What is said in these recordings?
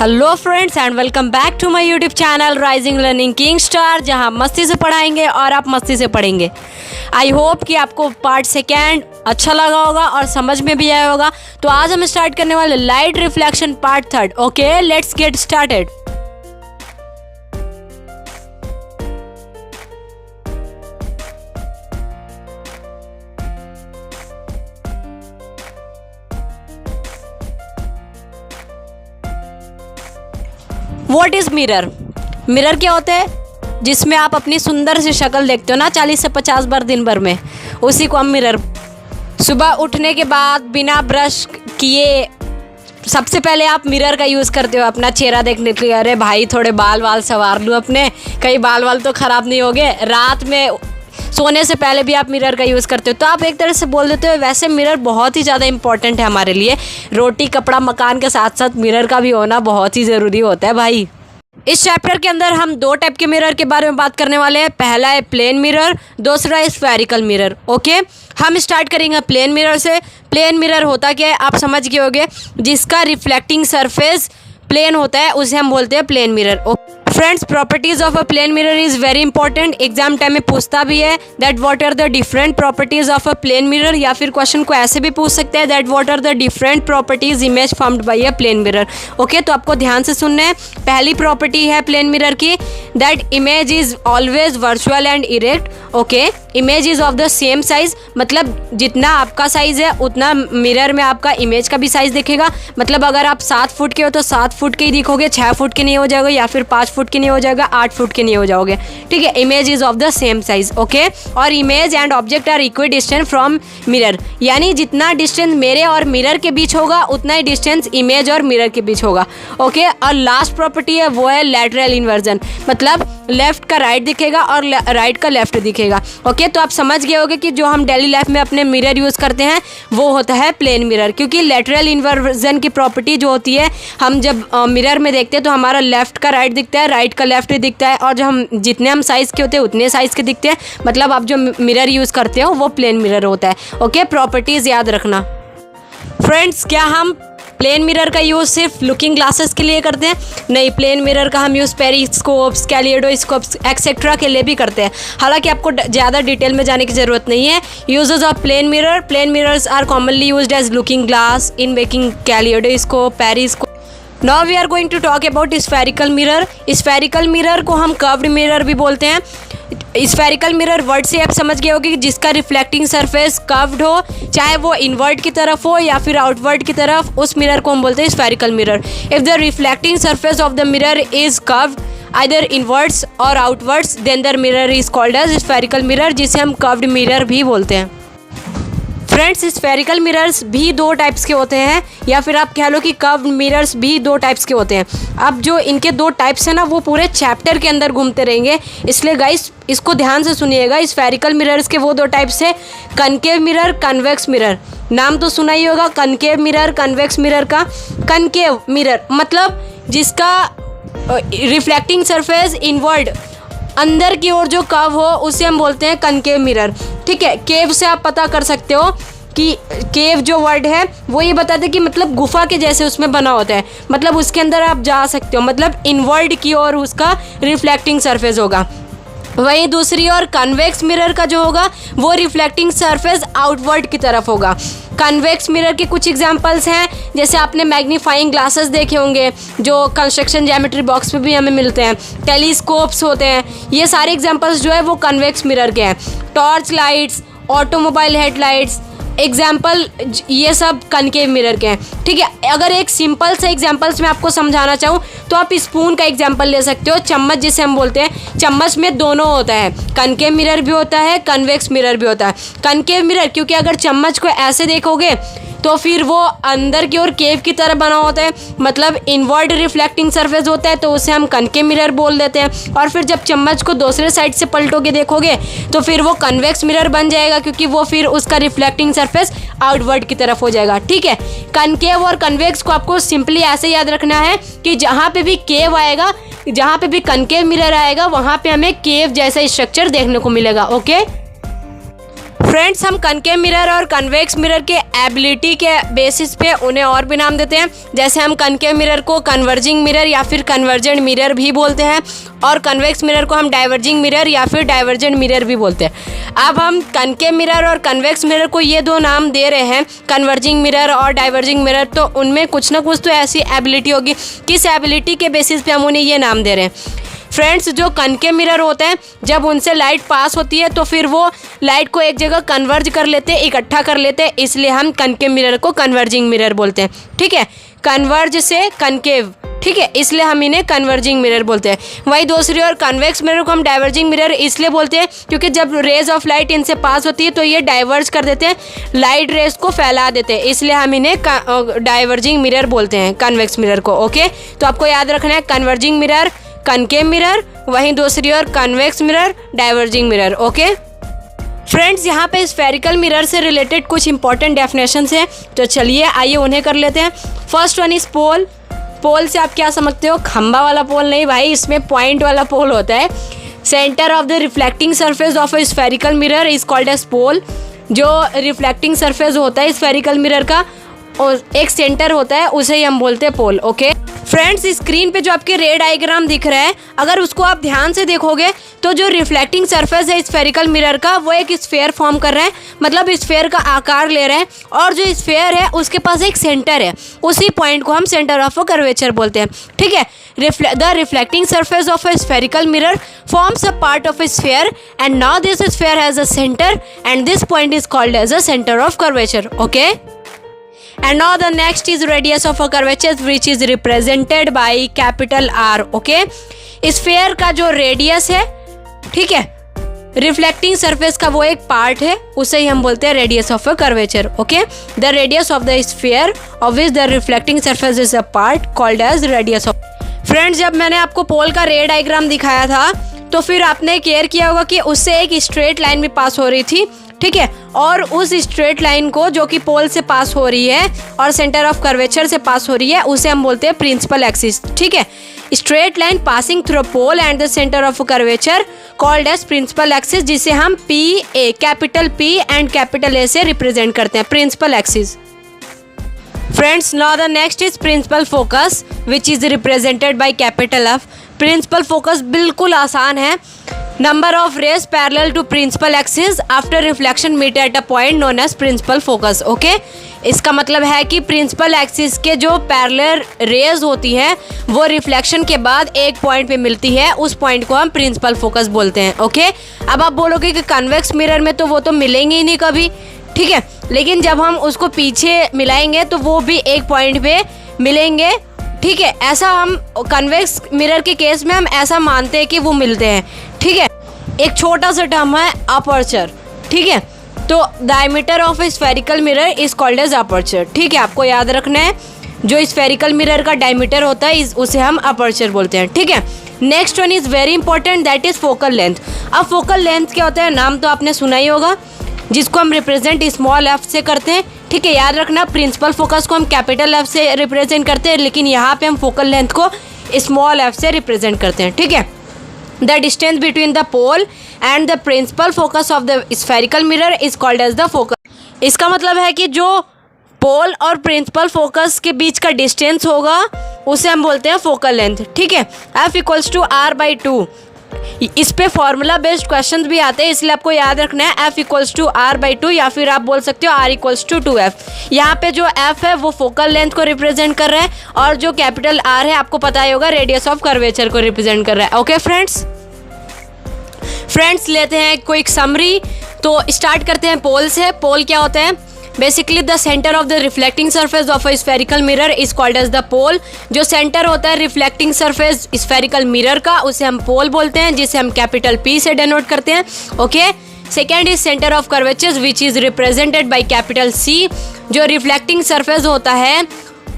Hello friends and welcome back to my YouTube channel rising learning king star, जहां मस्ती से पढ़ाएंगे और आप मस्ती से पढ़ेंगे। आई होप कि आपको पार्ट सेकेंड अच्छा लगा होगा और समझ में भी आया होगा। तो आज हम स्टार्ट करने वाले light reflection part third. Okay, let's get started. What is mirror? Mirror क्या होता है? जिसमें आप अपनी सुंदर सी शक्ल देखते हो ना 40 से 50 बार दिन भर में, उसी को हम मिरर। सुबह उठने के बाद बिना ब्रश किए सबसे पहले आप मिरर का यूज़ करते हो अपना चेहरा देखने के लिए। अरे भाई थोड़े बाल वाल संवार लूँ अपने, कई बाल वाल तो ख़राब नहीं हो गए। रात में सोने से पहले भी आप मिरर का यूज़ करते हो। तो आप एक तरह से बोल देते हो वैसे मिरर बहुत ही ज़्यादा इंपॉर्टेंट है हमारे लिए। रोटी कपड़ा मकान के साथ साथ मिरर का भी होना बहुत ही ज़रूरी होता है भाई। इस चैप्टर के अंदर हम दो टाइप के मिरर के बारे में बात करने वाले हैं। पहला है प्लेन मिरर, दूसरा है स्फेरिकल मिरर। ओके, हम स्टार्ट करेंगे प्लेन मिरर से। प्लेन मिरर होता क्या है आप समझ गए होंगे। जिसका रिफ्लेक्टिंग सरफेस प्लेन होता है उसे हम बोलते हैं plane mirror. Friends, properties of a plane mirror is very important. Exam time में पूछता भी है that what are the different properties of a plane mirror, या फिर क्वेश्चन को ऐसे भी पूछ सकते हैं that what are the different properties image formed by a plane mirror. Okay, तो आपको ध्यान से सुनना है। पहली प्रॉपर्टी है प्लेन मिरर की that image is always virtual and erect. Okay, image is of the same size, मतलब जितना आपका साइज है उतना मिरर में आपका इमेज का भी साइज दिखेगा। मतलब अगर आप 7 फुट के हो तो 7 फुट के ही दिखोगे, 6 फुट के नहीं हो जाओगे, या फिर 5 फुट के नहीं हो जाएगा, 8 फुट के नहीं हो जाओगे। ठीक है, image is of the same size. Okay, और image and object are equidistance from mirror, यानी जितना डिस्टेंस मेरे और मिरर के बीच होगा उतना ही डिस्टेंस इमेज और मिरर के बीच होगा। ओके, और लास्ट प्रॉपर्टी है वो है लैटरल इन्वर्जन, मतलब लेफ्ट का राइट दिखेगा और राइट का लेफ्ट दिखेगा। ओके, तो आप समझ गए होंगे कि जो हम डेली लाइफ में अपने मिरर यूज़ करते हैं वो होता है प्लेन मिरर, क्योंकि लैटरल इन्वर्जन की प्रॉपर्टी जो होती है, हम जब मिरर में देखते हैं तो हमारा लेफ्ट का राइट दिखता है, राइट का लेफ्ट दिखता है, और जो हम जितने हम साइज़ के होते हैं उतने साइज़ के दिखते हैं। मतलब आप जो मिरर यूज़ करते हो वो प्लेन मिरर होता है। ओके, प्रॉपर्टीज़ याद रखना। फ्रेंड्स, क्या हम प्लेन मिरर का यूज़ सिर्फ लुकिंग ग्लासेस के लिए करते हैं? नहीं, प्लेन मिरर का हम यूज़ पेरिस्कोप्स, कैलिडोस्कोप्स एक्सेट्रा के लिए भी करते हैं। हालांकि आपको ज़्यादा डिटेल में जाने की ज़रूरत नहीं है। Uses of plane mirror: plane mirrors are commonly used as looking glass in making kaleidoscope, periscope. Now we are going to talk about spherical mirror. Spherical mirror को हम कर्व्ड मिरर भी बोलते हैं। स्फेरिकल मिरर वर्ड से आप समझ गए होगे कि जिसका रिफ्लेक्टिंग सरफेस कर्व्ड हो, चाहे वो इनवर्ट की तरफ हो या फिर आउटवर्ड की तरफ, उस मिरर को हम बोलते हैं spherical mirror. If the reflecting surface of the mirror is curved either inwards or outwards then the mirror is called as spherical mirror, जिसे हम कर्व्ड मिरर भी बोलते हैं। फ्रेंड्स, स्फेरिकल मिरर्स भी दो टाइप्स के होते हैं, या फिर आप कह लो कि कर्व्ड मिरर्स भी दो टाइप्स के होते हैं। अब जो इनके दो टाइप्स हैं ना वो पूरे चैप्टर के अंदर घूमते रहेंगे, इसलिए गाइस इसको ध्यान से सुनिएगा। स्फेरिकल मिरर्स के वो दो टाइप्स है, कनकेव मिरर, कन्वेक्स मिरर। नाम तो सुना ही होगा कनकेव मिरर, कन्वेक्स मिरर का। कनकेव मिरर मतलब जिसका रिफ्लेक्टिंग सरफेस इनवर्ड, अंदर की ओर जो कर्व हो, उसे हम बोलते हैं कनकेव मिरर। ठीक है, केव से आप पता कर सकते हो कि केव जो वर्ड है वो ये बताते हैं कि मतलब गुफा के जैसे उसमें बना होता है, मतलब उसके अंदर आप जा सकते हो, मतलब इनवर्ड की ओर उसका रिफ्लेक्टिंग सरफेस होगा। वहीं दूसरी ओर कन्वेक्स मिरर का जो होगा वो रिफ्लेक्टिंग सरफेस आउटवर्ड की तरफ होगा। कन्वेक्स मिरर के कुछ एग्जांपल्स हैं, जैसे आपने मैग्नीफाइंग ग्लासेस देखे होंगे जो कंस्ट्रक्शन ज्योमेट्री बॉक्स में भी हमें मिलते हैं, टेलीस्कोप्स होते हैं। ये सारे एग्जांपल्स जो है वो कन्वेक्स मिरर के हैं। Torch lights, automobile headlights, example ये सब कनकेव मिरर के हैं। ठीक है, अगर एक सिंपल से एग्जाम्पल्स में आपको समझाना चाहूँ तो आप स्पून का एग्जाम्पल ले सकते हो। चम्मच जिसे हम बोलते हैं, चम्मच में दोनों होता है, कनकेव मिरर भी होता है, कन्वेक्स मिरर भी होता है। कनकेव मिरर क्योंकि अगर चम्मच को ऐसे देखोगे तो फिर वो अंदर की ओर केव की तरह बना होता है, मतलब इनवर्ड रिफ्लेक्टिंग सरफेस होता है, तो उसे हम कनकेव मिरर बोल देते हैं। और फिर जब चम्मच को दूसरे साइड से पलटोगे देखोगे तो फिर वो कन्वेक्स मिरर बन जाएगा, क्योंकि वो फिर उसका रिफ्लेक्टिंग सरफेस आउटवर्ड की तरफ हो जाएगा। ठीक है, कनकेव और कन्वेक्स को आपको सिंपली ऐसे याद रखना है कि जहाँ पे भी केव आएगा, जहाँ पे भी कनकेव मिरर आएगा, वहाँ पे हमें केव जैसा स्ट्रक्चर देखने को मिलेगा। ओके फ्रेंड्स, हम कनकेव मिरर और कन्वेक्स मिरर के एबिलिटी के बेसिस पे उन्हें और भी नाम देते हैं। जैसे हम कनकेव मिरर को कन्वर्जिंग मिरर या फिर कन्वर्जेंट मिरर भी बोलते हैं, और कन्वेक्स मिरर को हम डाइवर्जिंग मिरर या फिर डाइवर्जेंट मिरर भी बोलते हैं। अब हम कनकेव मिरर और कन्वेक्स मिरर को ये दो नाम दे रहे हैं, कन्वर्जिंग मिरर और डाइवर्जिंग मिरर, तो उनमें कुछ ना कुछ तो ऐसी एबिलिटी होगी। किस एबिलिटी के बेसिस पे हम उन्हें ये नाम दे रहे हैं? फ्रेंड्स, जो कनकेव मिरर होते हैं, जब उनसे लाइट पास होती है तो फिर वो लाइट को एक जगह कन्वर्ज कर लेते हैं, इकट्ठा कर लेते हैं, इसलिए हम कनकेव मिरर को कन्वर्जिंग मिरर बोलते हैं। ठीक है, कन्वर्ज से कनकेव, ठीक है, इसलिए हम इन्हें कन्वर्जिंग मिरर बोलते हैं। वही दूसरी ओर कन्वेक्स मिरर को हम डाइवर्जिंग मिरर इसलिए बोलते हैं क्योंकि जब रेज ऑफ लाइट इनसे पास होती है तो ये डाइवर्ज कर देते हैं, लाइट रेज को फैला देते हैं, इसलिए हम इन्हें डाइवर्जिंग मिरर बोलते हैं, कन्वेक्स मिरर को। ओके, तो आपको याद रखना है कन्वर्जिंग मिरर, कनकेव मिरर, वहीं दूसरी ओर convex mirror, diverging mirror. Okay friends, यहाँ पे स्फेरिकल मिरर से रिलेटेड कुछ इंपॉर्टेंट डेफिनेशंस हैं, तो चलिए आइए उन्हें कर लेते हैं। First one is pole. Pole से आप क्या समझते हो? खंबा वाला पोल नहीं भाई, इसमें पॉइंट वाला पोल होता है। Centre of the reflecting surface of a spherical mirror is called as pole. जो रिफ्लेक्टिंग सरफेस होता है स्फेरिकल मिरर का, और एक सेंटर होता है, उसे ही हम बोलते हैं पोल। ओके फ्रेंड्स, स्क्रीन पे जो आपके रे डायग्राम दिख रहा है, अगर उसको आप ध्यान से देखोगे तो जो रिफ्लेक्टिंग सरफेस है स्फेरिकल मिरर का, वो एक स्फेयर फॉर्म कर रहा है, मतलब स्फेयर का आकार ले रहा है, और जो स्फेयर है उसके पास एक सेंटर है, उसी पॉइंट को हम सेंटर ऑफ अ कर्वेचर बोलते हैं। ठीक है, the reflecting surface of a spherical mirror forms a part of a sphere, and now this sphere has a center, and this point is called as a center of curvature. Okay, and now the next is radius of a curvature, which is represented by capital R. Okay, sphere का जो radius है, ठीक है, reflecting surface का वो एक part है, उसे ही हम बोलते हैं radius of a curvature. Okay, the radius of the sphere of which the reflecting surface is a part called as radius of. Friends, जब मैंने आपको पोल का रे डायग्राम दिखाया था तो फिर आपने केयर किया होगा कि उससे एक स्ट्रेट लाइन भी पास हो रही थी। ठीक है, और उस स्ट्रेट लाइन को जो कि पोल से पास हो रही है और सेंटर ऑफ कर्वेचर से पास हो रही है, उसे हम बोलते हैं प्रिंसिपल एक्सिस। ठीक है, straight line passing through pole and the centre of curvature called as principal axis, जिसे हम P A, capital P and capital A से रिप्रेजेंट करते हैं, principal axis. Friends, now the next is principal focus which is represented by capital F. Principal focus बिल्कुल आसान है। Number of rays parallel to principal axis after reflection meet at a point known as principal focus. Okay, इसका मतलब है कि principal axis के जो parallel raise होती हैं वो रिफ्लेक्शन के बाद एक पॉइंट पे मिलती है, उस पॉइंट को हम प्रिंसिपल फोकस बोलते हैं। ओके, अब आप बोलोगे कि कन्वेक्स मिरर में तो वो तो मिलेंगे ही नहीं कभी, ठीक है, लेकिन जब हम उसको पीछे मिलाएंगे तो वो भी एक पॉइंट पे मिलेंगे। ठीक है, ऐसा हम कन्वेक्स मिरर के केस में हम ऐसा मानते हैं कि वो मिलते हैं। ठीक है, एक छोटा सा टर्म है अपर्चर। ठीक है, तो diameter of a spherical mirror is called as aperture. ठीक है, आपको याद रखना है, जो स्फेरिकल मिरर का डायमीटर होता है उसे हम अपर्चर बोलते हैं। ठीक है, next one is very important, that is focal length. अब फोकल लेंथ क्या होता है, नाम तो आपने सुना ही होगा, जिसको हम रिप्रेजेंट स्मॉल एफ से करते हैं। ठीक है, याद रखना, प्रिंसिपल फोकस को हम कैपिटल एफ से रिप्रेजेंट करते हैं, लेकिन यहाँ पे हम फोकल लेंथ को स्मॉल एफ से रिप्रेजेंट करते हैं। ठीक है, the distance between the pole and the principal focus of the spherical mirror is called as the focus. इसका मतलब है कि जो पोल और प्रिंसिपल फोकस के बीच का डिस्टेंस होगा उसे हम बोलते हैं फोकल लेंथ। ठीक है, F equals to R by 2। इस पे फॉर्मूला बेस्ड क्वेश्चंस भी आते हैं, इसलिए आपको याद रखना है F equals to R by 2, या फिर आप बोल सकते हो आर इक्वल्स टू 2f। यहाँ पे जो f है वो फोकल लेंथ को रिप्रेजेंट कर रहा है, और जो कैपिटल R है आपको पता ही होगा रेडियस ऑफ कर्वेचर को रिप्रेजेंट कर रहा है। ओके फ्रेंड्स, लेते हैं क्विक समरी। तो स्टार्ट करते हैं पोल से। पोल क्या होता है? Basically the centre of the reflecting surface of a spherical mirror is called as the pole. जो सेंटर होता है रिफ्लेक्टिंग सरफेस स्फेरिकल मिरर का, उसे हम पोल बोलते हैं, जिसे हम कैपिटल P से डिनोट करते हैं। Okay, second is centre of curvature which is represented by capital C। जो रिफ्लेक्टिंग सरफेस होता है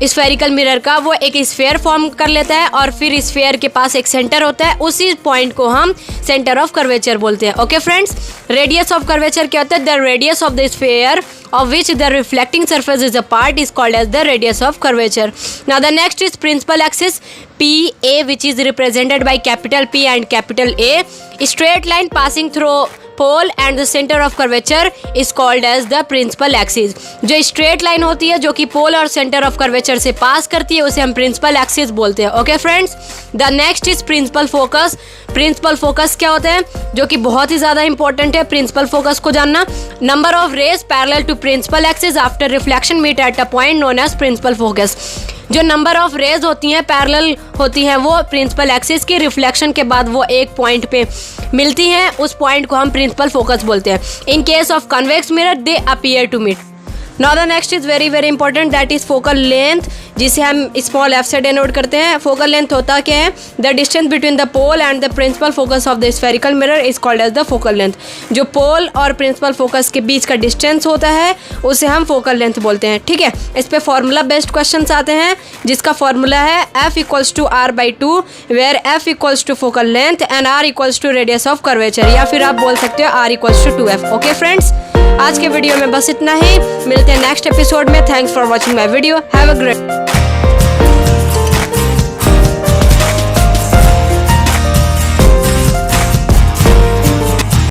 स्फेरिकल मिरर का, वो एक स्फेयर फॉर्म कर लेता है, और फिर स्फेयर के पास एक सेंटर होता है, उसी पॉइंट को हम सेंटर ऑफ कर्वेचर बोलते हैं। Okay friends, radius of curvature क्या होता है? The radius of the sphere of which the reflecting surface is a part is called as the radius of curvature. Now the next is principal axis PA, which is represented by capital P and capital A. A straight line passing through pole and the center of curvature is called as the principal axis. जो straight line होती है जो कि पोल और centre of curvature से पास करती है उसे हम प्रिंसिपल एक्सिस बोलते हैं. Okay friends, the next is principal focus. Principal focus क्या होते हैं जो कि बहुत ही ज़्यादा इंपॉर्टेंट है प्रिंसिपल फोकस को जानना. Number of rays parallel to principal axis after reflection meet at a point known as principal focus. जो नंबर ऑफ रेज होती हैं पैरेलल होती हैं वो प्रिंसिपल एक्सिस की रिफ्लेक्शन के बाद वो एक पॉइंट पे मिलती हैं, उस पॉइंट को हम प्रिंसिपल फोकस बोलते हैं. In case of convex mirror they appear to meet. Now the next is very very important, that is focal length, जिसे हम स्मॉल एफ से डिनोट करते हैं. फोकल लेंथ होता क्या है? The distance between the pole and the principal focus of the spherical mirror is called as the focal length. जो pole और प्रिंसिपल फोकस के बीच का डिस्टेंस होता है उसे हम फोकल लेंथ बोलते हैं. ठीक है, इस पे फॉर्मूला बेस्ड क्वेश्चन आते हैं जिसका फॉर्मूला है F equals to R/2 where F equals to focal length and R equals to radius of curvature, या फिर आप बोल सकते हो R equals to 2F. Okay friends, आज के वीडियो में बस इतना ही. मिलते हैं नेक्स्ट एपिसोड में. Thanks for watching my video. Have a great